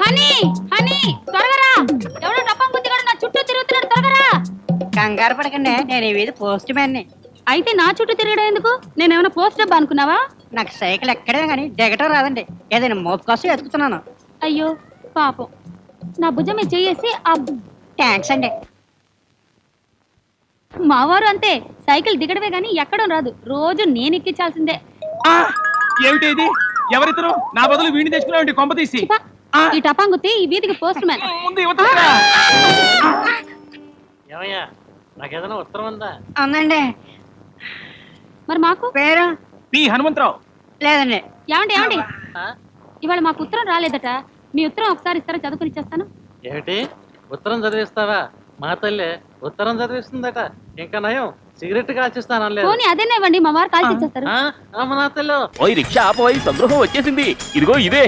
Honey honey త్వరగా రా. ఎవడో డబ్బం గుద్దిగాడు నా చుట్టూ తిరుగుతున్నాడు, త్వరగా రా. కంగారు పడకండి, నేను ఈ వీధి పోస్ట్ మ్యాన్ని. అయితే నా చుట్టూ తిరగడం ఎందుకు? నేనేమైనా పోస్ట్ డబ్బా అనుకున్నావా? నాకు సైకిల్ ఎక్కడే కానీ దిగటం రాదండి, ఏదైనా మోపు కోసం ఎత్తుకుతున్నాను. అయ్యో పాపం, నా భుజం మీద చెయ్యేసి థ్యాంక్స్ అండి. మావారు అంతే, సైకిల్ దిగడమే గానీ ఎక్కడం రాదు, రోజు నేను ఎక్కించాల్సిందే. ఏమిటి ఇది? ఎవరిద్దరు నా బదులు వీడిని తెచ్చుకున్నావు కొంప తీసి? ఈ టపాంగుత్తి ఈ వీధికి పోస్ట్ మ్యాన్. ఏమయ్యా, నాకేదైనా ఉత్తరం ఉందా? అవునండి. మరి మాకు పేరు పి హనుమంతరావు. లేదండి. ఏమండి ఏమండి, ఇవాళ మాకు ఉత్తరం రాలేదట. మీ ఉత్తరం ఒకసారి ఇస్తారా, చదువుకుని ఇచ్చేస్తాను. ఏమిటి, ఉత్తరం చదివిస్తావా? మా తల్లి ఉత్తరం చదివిస్తుందట. ఇంకా నయం, సిగరెట్ కాల్చిస్తాను. పోనీ అదేనా ఇవ్వండి, మా వారు కాల్చి ఇచ్చేస్తారు. నా తల్లి ఓయ్ రిక్షా ఆపోయి, సంద్రోహం వచ్చేసింది. ఇదిగో ఇదే.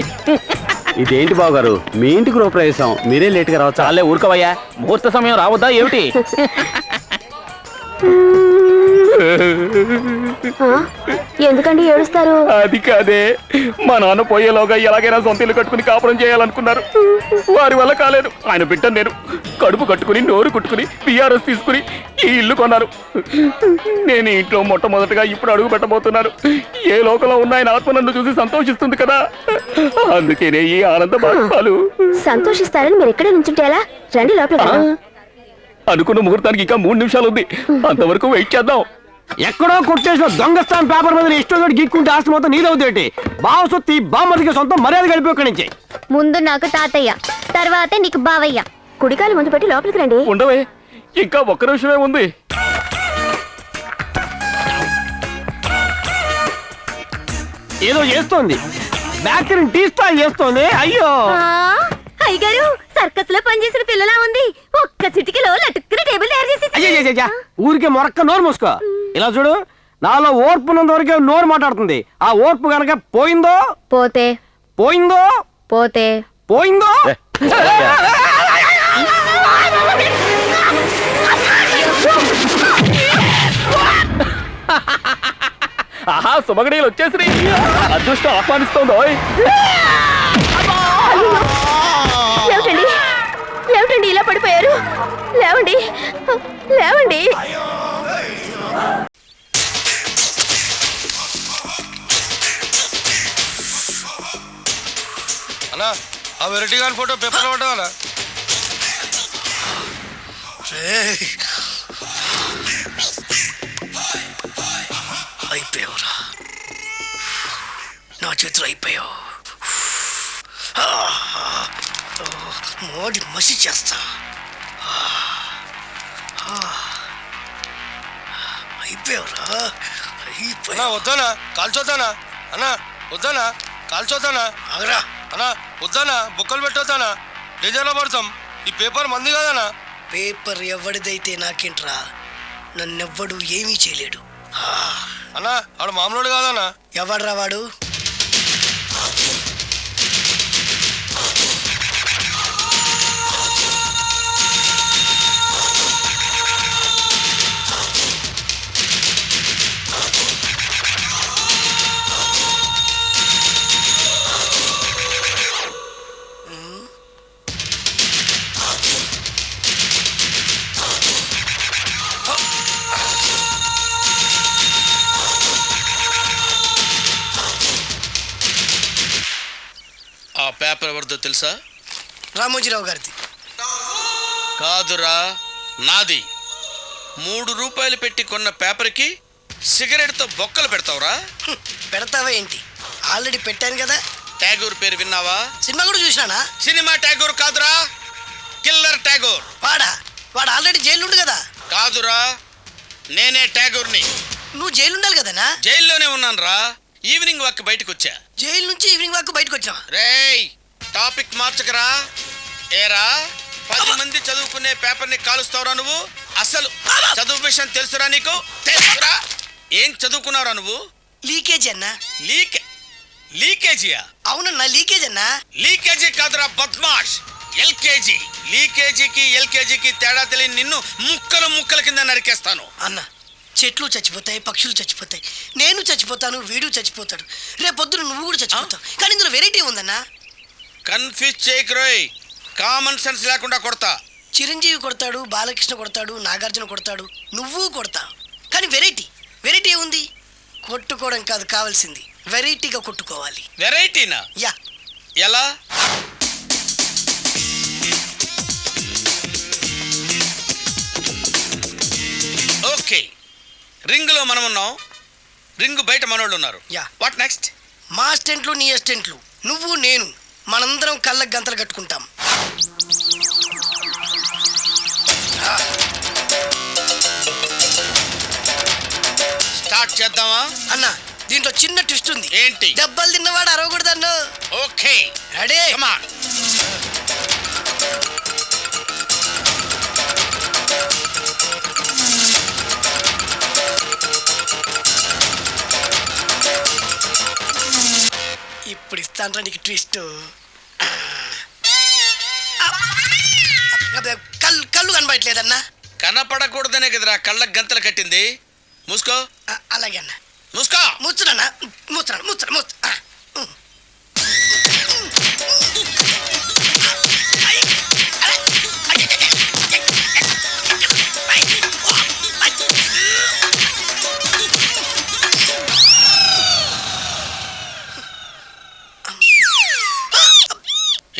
ఇదేంటి బాబు గారు, మీ ఇంటికి గృహప్రవేశం, మీరే లేట్ గా రావచ్చు. చాలే ఊరుకోవయ్యా, ముహూర్త సమయం రావద్దా ఏమిటి? ఎందుకండి ఏడుస్తారు? అది కాదే, మా నాన్న పోయేలోగా ఎలాగైనా సొంత ఇల్లు కట్టుకుని కాపురం చేయాలనుకున్నారు. వారి వల్ల కాలేదు. ఆయన బిడ్డ నేను కడుపు కట్టుకుని నోరు కుట్టుకుని పిఆర్ఎస్ తీసుకుని ఈ ఇల్లు కొన్నారు. నేను ఇంట్లో మొట్టమొదటిగా ఇప్పుడు అడుగు పెట్టబోతున్నాను. ఏ లోకంలో ఉన్న ఆయన ఆత్మ నన్ను చూసి సంతోషిస్తుంది కదా, అందుకేనే ఈ ఆనంద బాష్పాలు. సంతోషిస్తారని మీరు ఎక్కడే నుంచుంటే ఎలా? రండి లోపల. అనుకున్న ముహూర్తానికి ఇంకా 3 నిమిషాలు ఉంది, అంతవరకు వెయిట్ చేద్దాం. ఎక్కడో కొట్టేసిన దొంగస్థానం పేపర్ మీద ఇష్టం గీక్కుంటే ఆస్తి మొత్తం నీదవుతేటి. బావ సొత్తి బామ్మదికి సొంతం మర్యాద గడిపి నుంచి. ముందు నాకు తాతయ్య, తర్వాతే నీకు బావయ్య. కుడికాలు ముందు పెట్టి లోపలికి రండి. ఉండవే, ఇంకా 1 నిమిషమే ఉంది. ఏదో చేస్తోంది, బేకరీ టీ స్టాల్ చేస్తోంది. అయ్యో అయ్యగారు, సర్కస్ లో పనిచేసిన పిల్లలా ఉంది. ఒక్క చిటికలో లటుక్కున టేబుల్ తయారు చేసి. అయ్యా, ఊరికే మొరక్క నోరు మూసుకో. ఇలా చూడు, నాలో ఓర్పున్నంత వరకే నోరు మాట్లాడుతుంది. ఆ ఓర్పు గనక పోయిందో పోతే పోయిందో పోతే పోయిందో. ఆహా, సుమగడీలు వచ్చేసి అదృష్టం ఆహ్వానిస్తోందో. లేవండి, లేవండి, ఇలా పడిపోయారు. లేవండి, లేవండి. అన్నా, ఆ వెరైటీ గారి ఫోటో పేపర్లో పడ్డా? అయిపోయావురా, నా చేతులు అయిపోయావు. మోడి మసి చేస్తా. అయిపోయావురా, అయిపోయా. వద్దానా కాల్చొద్దానా? అన్నా వద్దానా కాల్చొద్దానా? ఆగరా అన్నా, వద్దానా బుక్కలు పెట్టొద్దానా? డేంజర్లో పడతాం. ఈ పేపర్ మంది కదనా? పేపర్ ఎవడిదైతే నాకేంట్రా, నన్నెవ్వడు ఏమీ చేయలేడు. అన్నా, ఆడు మామూలు కాదన్నా. ఎవడ్రా వాడు? ఆ పేపర్ ఎవరిదో తెలుసా? రామోజీరావు గారిది. కాదురా, నాది. 3 రూపాయలు పెట్టి కొన్న పేపర్కి సిగరెట్తో బొక్కలు పెడతావురా? పెడతావా ఏంటి? ఆల్రెడీ పెట్టాను కదా. ట్యాగూర్ పేరు విన్నావా? సినిమా కూడా చూసినానా? సినిమా ట్యాగూర్ కాదురా, కిల్లర్ ట్యాగూర్. వాడు ఆల్రెడీ జైలు ఉండు కదా. కాదురా, నేనే ట్యాగూర్ని. నువ్వు జైలు ఉండాలి కదనా? జైల్లోనే ఉన్నాను రా. ఈవినింగ్ వాక్ బయటకు వచ్చా. జైలు నుంచి ఈవినింగ్ వాక్ బయటకు వచ్చా. రేయ్, టాపిక్ మార్చకరా. ఏరా, 10 మంది చదువుకునే పేపర్ని కాలుస్తావురా నువ్వు? అసలు చదువు విషయం తెలుసురా నీకు? తెలుసురా? ఏం చదువుకున్నావురా నువ్వు? లీకేజీ అన్నా. లీకేజీయా? అవునన్నా, లీకేజ్ అన్నా. లీకేజీ కాదురా బద్మాష్, ఎల్కేజీ. లీకేజీకి ఎల్కేజీకి తేడా తెలియని నిన్ను ముక్కల కింద నరికేస్తాను. అన్నా చెట్లు చచ్చిపోతాయి, పక్షులు చచ్చిపోతాయి, నేను చచ్చిపోతాను, వీడు చచ్చిపోతాడు, రేపొద్దున నువ్వు కూడా చచ్చిపోతావు. కానీ ఇందులో వెరైటీ ఉందన్నా. కన్ఫ్యూజ్ చేయకురోయ్, కామన్ సెన్స్ లేకుండా కొడతా. చిరంజీవి కొడతాడు, బాలకృష్ణ కొడతాడు, నాగార్జున కొడతాడు, నువ్వు కొడతావు. కానీ వెరైటీ ఉంది. కొట్టుకోవడం కాదు కావాల్సింది, వెరైటీగా కొట్టుకోవాలి. వెరైటీనా? యా. ఎలా? ఓకే, రింగులో మనం ఉన్నాం, రింగు బయట మనోళ్ళు ఉన్నారు. యా. What next? మా అసిస్టెంట్లు, నీ అసిస్టెంట్లు, నువ్వు నేను, మనందరం కళ్ళకు గంతలు కట్టుకుంటాం. స్టార్ట్ చేద్దామా? అన్న, దీంట్లో చిన్న ట్విస్ట్ ఉంది. ఏంటి? దెబ్బలు తిన్నవాడు అరవకూడదన్ను. Okay, ready? Come on. ఇప్పుడు ఇస్తాను నీకు ట్విస్ట్. కళ్ళు కనబడట్లేదన్నా. కనపడకూడదనే కదరా కళ్ళకు గంతలు కట్టింది. మూసుకో. అలాగే అన్న. మూసుకో. ముచ్చునన్నా, ముచ్చున.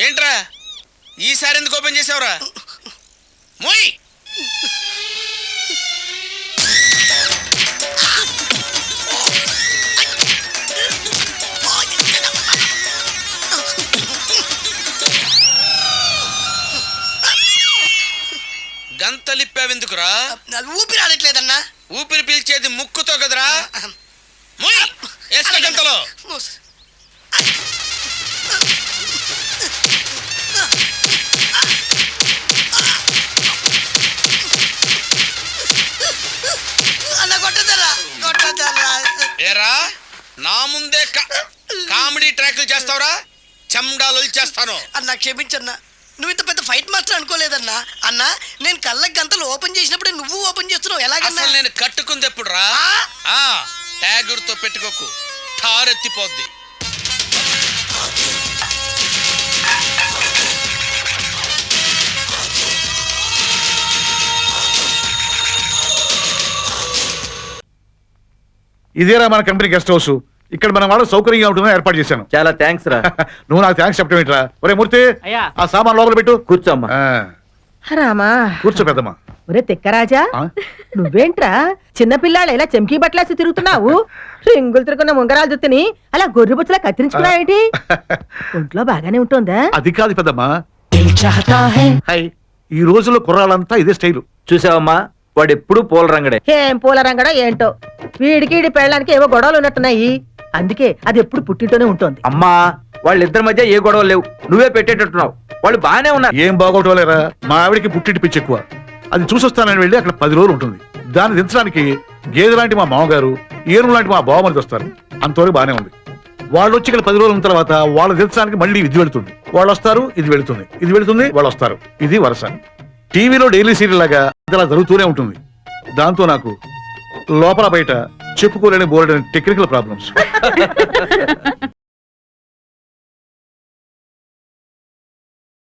ఏంట్రా ఈసారి ఎందుకు ఓపెన్ చేసావురా? మోయ్. గంతలిప్పావెందుకురా? ఊపిరి ఆడట్లేదన్నా. ఊపిరి పీల్చేది ముక్కుతో కదరా. మోయ్, వేసుకో గంతలో. అన్న కొట్టదరా. ఏరా, నా ముందే కామెడీ ట్రాక్లు చేస్తావురా? చెమ్డాలు చేస్తాను. అన్న క్షమించన్నా, నువ్వు ఇంత పెద్ద ఫైట్ మాస్టర్ అనుకోలేదన్నా. అన్న, నేను కళ్ళకి గంతలు ఓపెన్ చేసినప్పుడే నువ్వు ఓపెన్ చేస్తున్నావు, ఎలాగన్నా? అసలు నేను కట్టుకుంది ఎప్పుడు రా? ట్యాగుర్తో పెట్టుకోకు, ఠారెత్తిపోద్ది. ఇదేరా మన కంపెనీ గెస్ట్ హౌస్. ఇక్కడ మన వాళ్ళు సౌకర్యంగా ఉంటుందని ఏర్పాటు చేశాను. చాలా థ్యాంక్స్ రా. నువ్వు నాకు థ్యాంక్స్ చెప్పడం ఏంట్రా? ఒరే మూర్తి, అయ్యా. ఆ సామాన్ లోపల పెట్టు. కూర్చోమ్మా. రామా, కూర్చో పెద్దమ్మా. ఒరే తిక్కరాజా, ఆ? నువ్వేంట్రా చిన్నపిల్లాడు ఇలా చెంకీ బట్టలేసి తిరుగుతున్నావు? రింగులు తిరుగున్న ఉంగరాలు జుత్తుని అలా గొర్రె బుచ్చలా కత్తిరించుకున్నావేంటి? ఒంట్లో బాగానే ఉంటుందా? అది కాదు పెద్దమ్మా. హై, ఈ రోజుల్లో కుర్రాళ్ళంతా ఇదే స్టైలు. చూసావమ్మా, వాడు ఎప్పుడు పూల రంగడే. ఏం పూల రంగడో ఏంటో, వీడికి ఈడి పెళ్ళడానికి ఏవో గొడవలు ఉన్నట్టున్నాయి. అందుకే అది ఎప్పుడు పుట్టింటూనే ఉంటుంది. అమ్మా, వాళ్ళిద్దరి మధ్య ఏ గొడవ లేవు, నువ్వే పెట్టేటట్టున్నావు. వాళ్ళు బాగానే ఉన్నారు. ఏం బాగోటోలేరా, మా ఆవిడికి పుట్టింటి పిచ్చి ఎక్కువ. అది చూసొస్తానని వెళ్ళి అక్కడ 10 రోజులు ఉంటుంది. దాన్ని దించడానికి గేదె లాంటి మా మామగారు, ఏనుగు లాంటి మా బావమరిది వస్తారు. అంతవరకు బాగానే ఉంది. వాళ్ళు వచ్చి ఇక్కడ 10 రోజుల ఉన్న తర్వాత వాళ్ళు దించడానికి మళ్ళీ ఇది వెళుతుంది. వాళ్ళు వస్తారు, ఇది వెళుతుంది, ఇది వెళుతుంది, వాళ్ళు వస్తారు. ఇది వరుస. టీవీలో డైలీ సీరియల్ లాగా అలా జరుగుతూనే ఉంటుంది. దాంతో నాకు లోపల బయట చెప్పుకోలేని బోర్డు టెక్నికల్ ప్రాబ్లమ్స్.